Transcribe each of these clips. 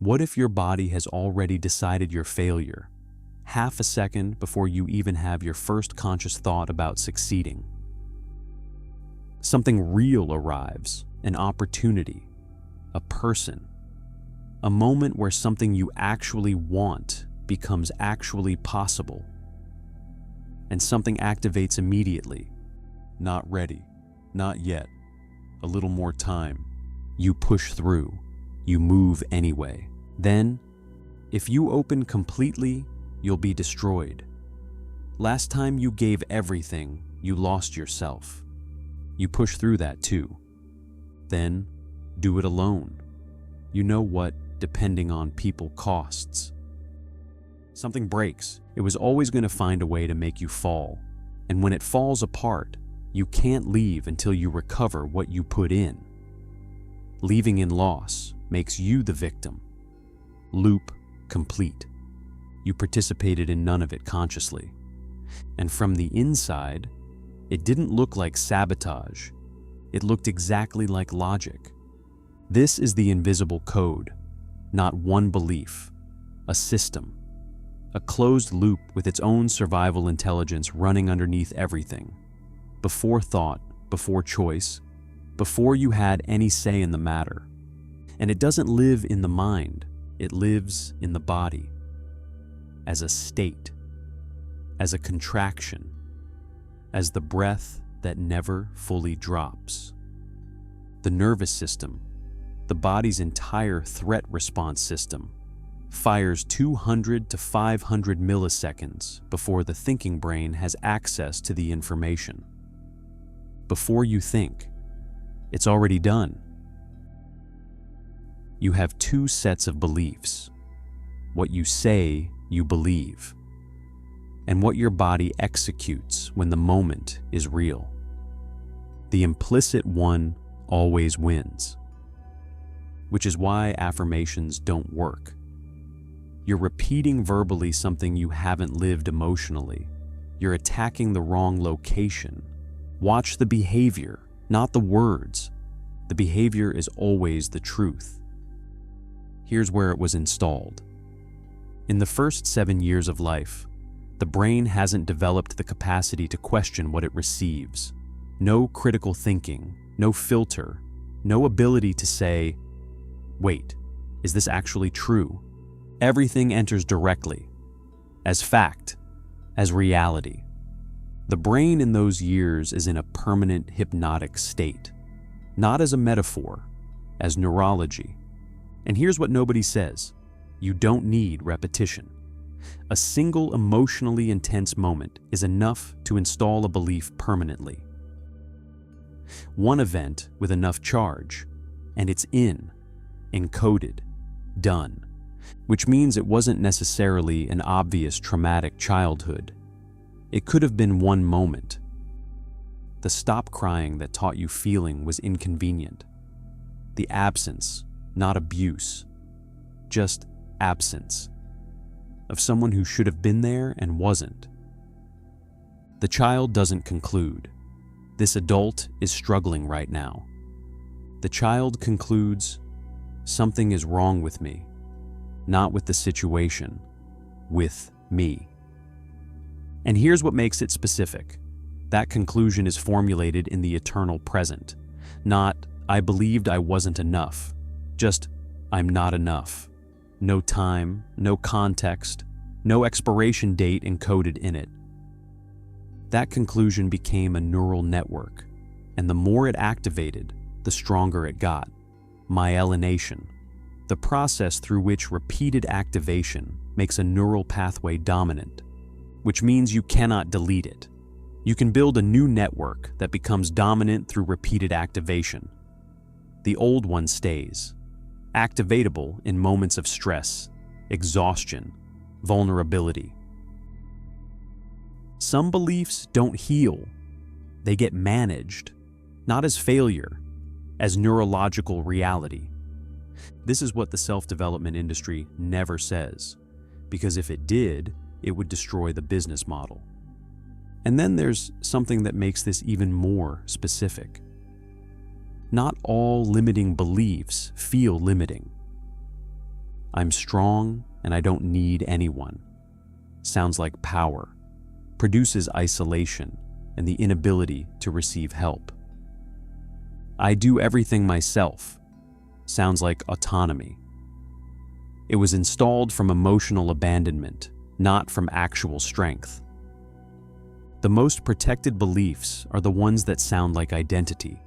What if your body has already decided your failure, half a second before you even have your first conscious thought about succeeding? Something real arrives, an opportunity, a person, a moment where something you actually want becomes actually possible. And something activates immediately. Not ready, not yet, a little more time. You push through, you move anyway. Then, if you open completely, you'll be destroyed. Last time you gave everything, you lost yourself. You push through that too. Then, do it alone. You know what, depending on people, costs. Something breaks. It was always going to find a way to make you fall. And when it falls apart, you can't leave until you recover what you put in. Leaving in loss makes you the victim. Loop complete. You participated in none of it consciously. And from the inside, it didn't look like sabotage. It looked exactly like logic. This is the invisible code, not one belief, a system, a closed loop with its own survival intelligence running underneath everything. Before thought, before choice, before you had any say in the matter. And it doesn't live in the mind, it lives in the body. As a state, as a contraction, as the breath that never fully drops. The nervous system, the body's entire threat response system, fires 200 to 500 milliseconds before the thinking brain has access to the information. Before you think, it's already done. You have two sets of beliefs: what you say you believe, and what your body executes when the moment is real. The implicit one always wins, which is why affirmations don't work. You're repeating verbally something you haven't lived emotionally. You're attacking the wrong location. Watch the behavior, not the words. The behavior is always the truth. Here's where it was installed. In the first 7 years of life, the brain hasn't developed the capacity to question what it receives. No critical thinking, no filter, no ability to say, wait, is this actually true? Everything enters directly, as fact, as reality. The brain in those years is in a permanent hypnotic state, not as a metaphor, as neurology. And here's what nobody says: you don't need repetition. A single emotionally intense moment is enough to install a belief permanently. One event with enough charge, and it's encoded, done, which means it wasn't necessarily an obvious traumatic childhood. It could have been one moment. The stop crying that taught you feeling was inconvenient. The absence, not abuse, just absence, of someone who should have been there and wasn't. The child doesn't conclude, this adult is struggling right now. The child concludes, something is wrong with me, not with the situation, with me. And here's what makes it specific. That conclusion is formulated in the eternal present, not, I believed I wasn't enough, just, I'm not enough. No time, no context, no expiration date encoded in it. That conclusion became a neural network, and the more it activated, the stronger it got. Myelination, the process through which repeated activation makes a neural pathway dominant, which means you cannot delete it. You can build a new network that becomes dominant through repeated activation. The old one stays, activatable in moments of stress, exhaustion, vulnerability. Some beliefs don't heal. They get managed, not as failure, as neurological reality. This is what the self-development industry never says, because if it did, it would destroy the business model. And then there's something that makes this even more specific. Not all limiting beliefs feel limiting. I'm strong and I don't need anyone sounds like power, produces isolation and the inability to receive help. I do everything myself sounds like autonomy. It was installed from emotional abandonment, not from actual strength. The most protected beliefs are the ones that sound like identity,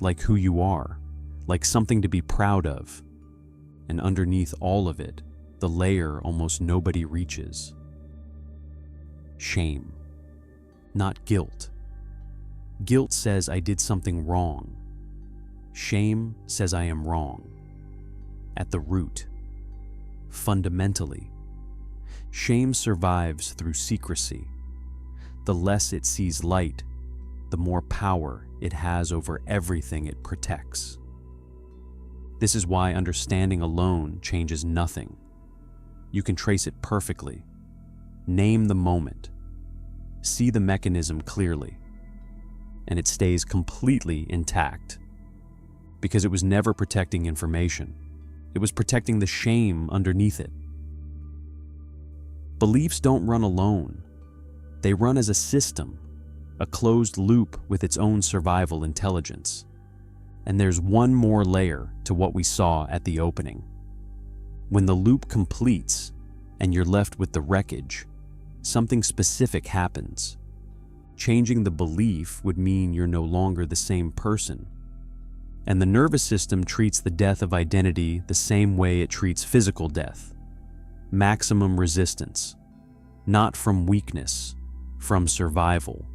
like who you are, like something to be proud of. And underneath all of it, the layer almost nobody reaches. Shame, not guilt. Guilt says I did something wrong. Shame says I am wrong. At the root, fundamentally, shame survives through secrecy. The less it sees light, the more power it has over everything it protects. This is why understanding alone changes nothing. You can trace it perfectly, name the moment, see the mechanism clearly, and it stays completely intact. Because it was never protecting information. It was protecting the shame underneath it. Beliefs don't run alone. They run as a system, a closed loop with its own survival intelligence. And there's one more layer to what we saw at the opening. When the loop completes and you're left with the wreckage, something specific happens. Changing the belief would mean you're no longer the same person. And the nervous system treats the death of identity the same way it treats physical death. Maximum resistance. Not from weakness, from survival.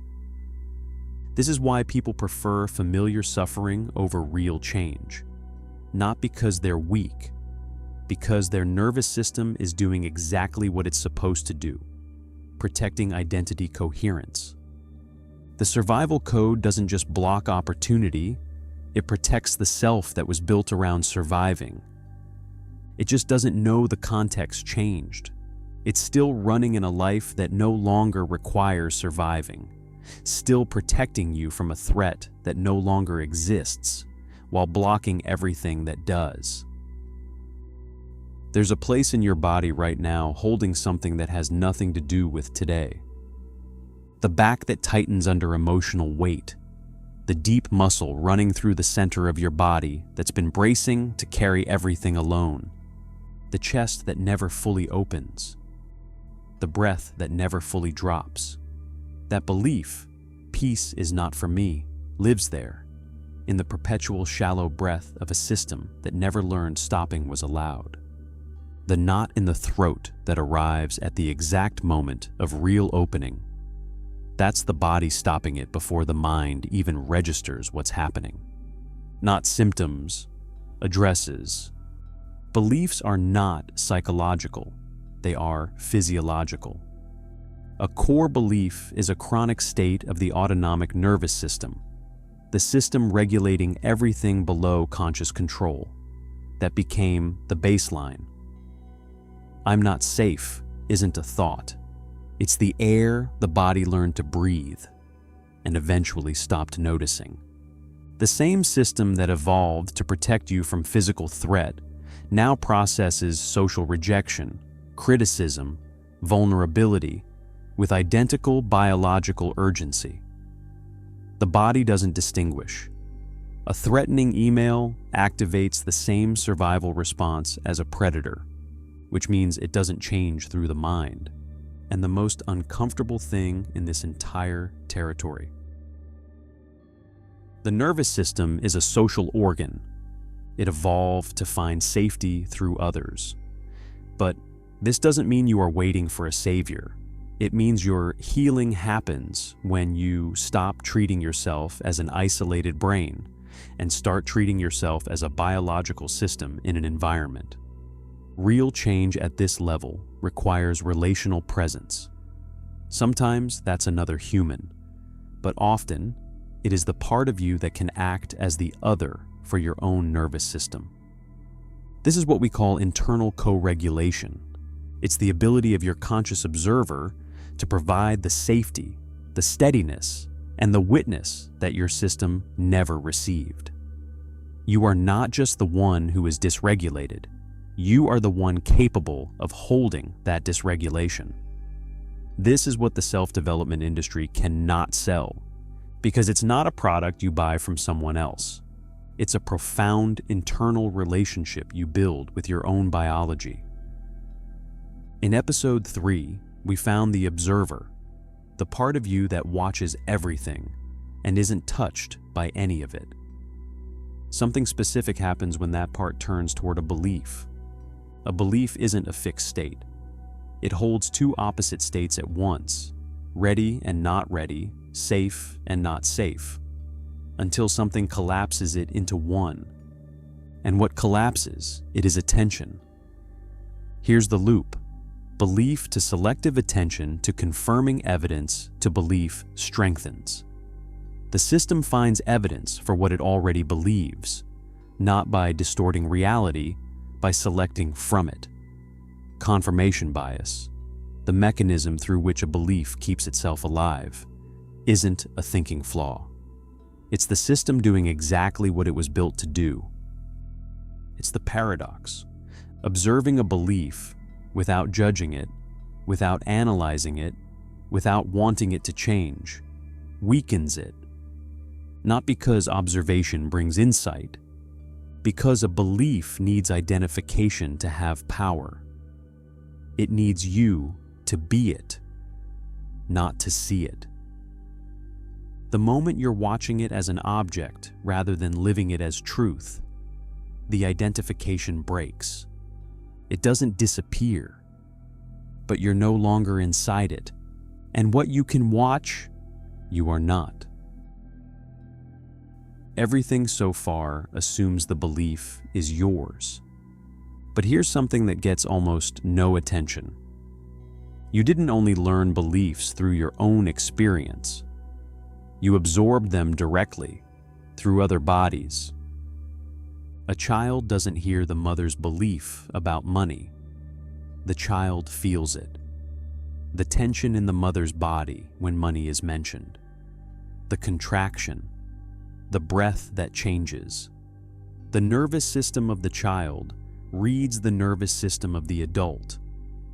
This is why people prefer familiar suffering over real change. Not because they're weak, because their nervous system is doing exactly what it's supposed to do, protecting identity coherence. The survival code doesn't just block opportunity, it protects the self that was built around surviving. It just doesn't know the context changed. It's still running in a life that no longer requires surviving, still protecting you from a threat that no longer exists, while blocking everything that does. There's a place in your body right now holding something that has nothing to do with today. The back that tightens under emotional weight, the deep muscle running through the center of your body that's been bracing to carry everything alone, the chest that never fully opens, the breath that never fully drops. That belief, peace is not for me, lives there, in the perpetual shallow breath of a system that never learned stopping was allowed. The knot in the throat that arrives at the exact moment of real opening. That's the body stopping it before the mind even registers what's happening. Not symptoms, addresses. Beliefs are not psychological, they are physiological. A core belief is a chronic state of the autonomic nervous system, the system regulating everything below conscious control, that became the baseline. I'm not safe isn't a thought. It's the air the body learned to breathe and eventually stopped noticing. The same system that evolved to protect you from physical threat now processes social rejection, criticism, vulnerability with identical biological urgency. The body doesn't distinguish. A threatening email activates the same survival response as a predator, which means it doesn't change through the mind. And the most uncomfortable thing in this entire territory. The nervous system is a social organ. It evolved to find safety through others. But this doesn't mean you are waiting for a savior. It means your healing happens when you stop treating yourself as an isolated brain and start treating yourself as a biological system in an environment. Real change at this level requires relational presence. Sometimes that's another human, but often it is the part of you that can act as the other for your own nervous system. This is what we call internal co-regulation. It's the ability of your conscious observer to provide the safety, the steadiness, and the witness that your system never received. You are not just the one who is dysregulated. you are the one capable of holding that dysregulation. This is what the self-development industry cannot sell, because it's not a product you buy from someone else. It's a profound internal relationship you build with your own biology. In episode 3, we found the observer, the part of you that watches everything and isn't touched by any of it. Something specific happens when that part turns toward a belief. A belief isn't a fixed state. It holds two opposite states at once, ready and not ready, safe and not safe, until something collapses it into one. And what collapses it is attention. Here's the loop. Belief to selective attention to confirming evidence to belief strengthens. The system finds evidence for what it already believes, not by distorting reality, by selecting from it. Confirmation bias, the mechanism through which a belief keeps itself alive, isn't a thinking flaw. It's the system doing exactly what it was built to do. It's the paradox. Observing a belief without judging it, without analyzing it, without wanting it to change, weakens it. Not because observation brings insight, because a belief needs identification to have power. It needs you to be it, not to see it. The moment you're watching it as an object rather than living it as truth, the identification breaks. It doesn't disappear, but you're no longer inside it, and what you can watch, you are not. Everything so far assumes the belief is yours. But here's something that gets almost no attention. You didn't only learn beliefs through your own experience. You absorbed them directly, through other bodies. A child doesn't hear the mother's belief about money. The child feels it. The tension in the mother's body when money is mentioned. The contraction. The breath that changes. The nervous system of the child reads the nervous system of the adult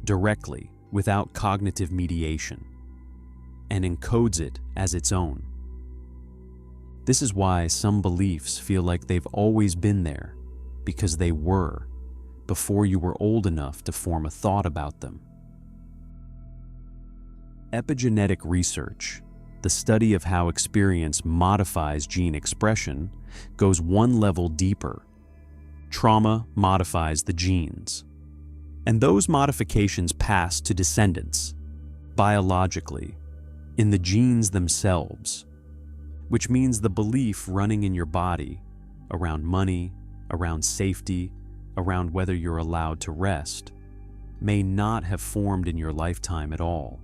directly, without cognitive mediation, and encodes it as its own. This is why some beliefs feel like they've always been there, because they were, before you were old enough to form a thought about them. Epigenetic research, the study of how experience modifies gene expression, goes one level deeper. Trauma modifies the genes, and those modifications pass to descendants, biologically, in the genes themselves, which means the belief running in your body around money, around safety, around whether you're allowed to rest, may not have formed in your lifetime at all,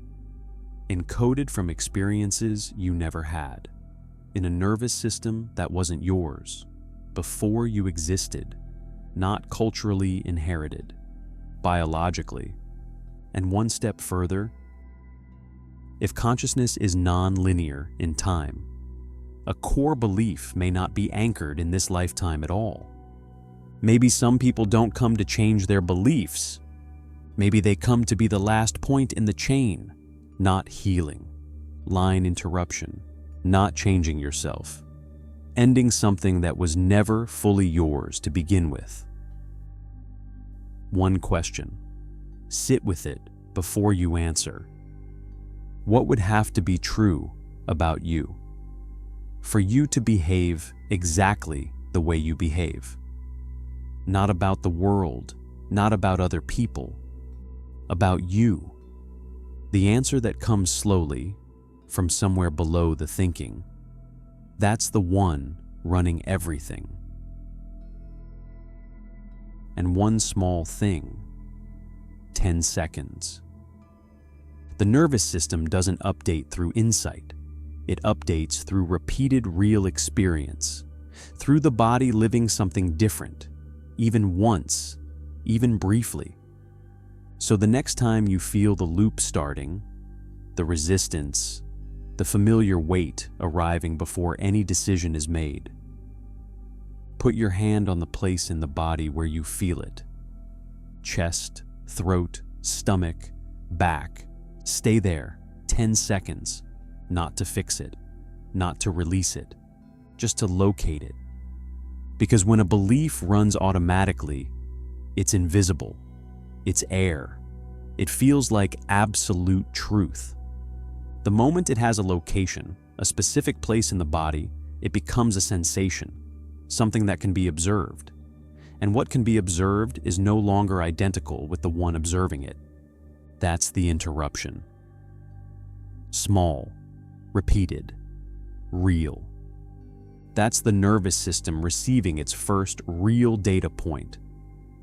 encoded from experiences you never had, in a nervous system that wasn't yours, before you existed, not culturally inherited, biologically. And one step further, if consciousness is non-linear in time, a core belief may not be anchored in this lifetime at all. Maybe some people don't come to change their beliefs. Maybe they come to be the last point in the chain, not healing, line interruption, not changing yourself, ending something that was never fully yours to begin with. One question. Sit with it before you answer. What would have to be true about you for you to behave exactly the way you behave? Not about the world, not about other people, about you. The answer that comes slowly from somewhere below the thinking, that's the one running everything. And one small thing, 10 seconds. The nervous system doesn't update through insight. It updates through repeated real experience, through the body living something different, even once, even briefly. So the next time you feel the loop starting, the resistance, the familiar weight arriving before any decision is made, put your hand on the place in the body where you feel it. chest, throat, stomach, back. Stay there 10 seconds, not to fix it, not to release it, just to locate it. Because when a belief runs automatically, it's invisible, it's air. It feels like absolute truth. The moment it has a location, a specific place in the body, it becomes a sensation, something that can be observed. And what can be observed is no longer identical with the one observing it. That's the interruption. Small, repeated, real. That's the nervous system receiving its first real data point,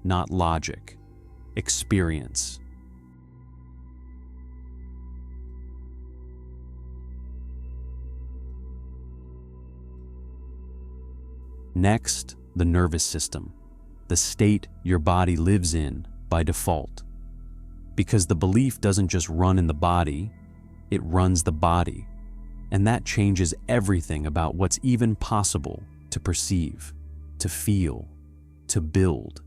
not logic, experience. Next, the nervous system, the state your body lives in by default. Because the belief doesn't just run in the body, it runs the body. And that changes everything about what's even possible to perceive, to feel, to build.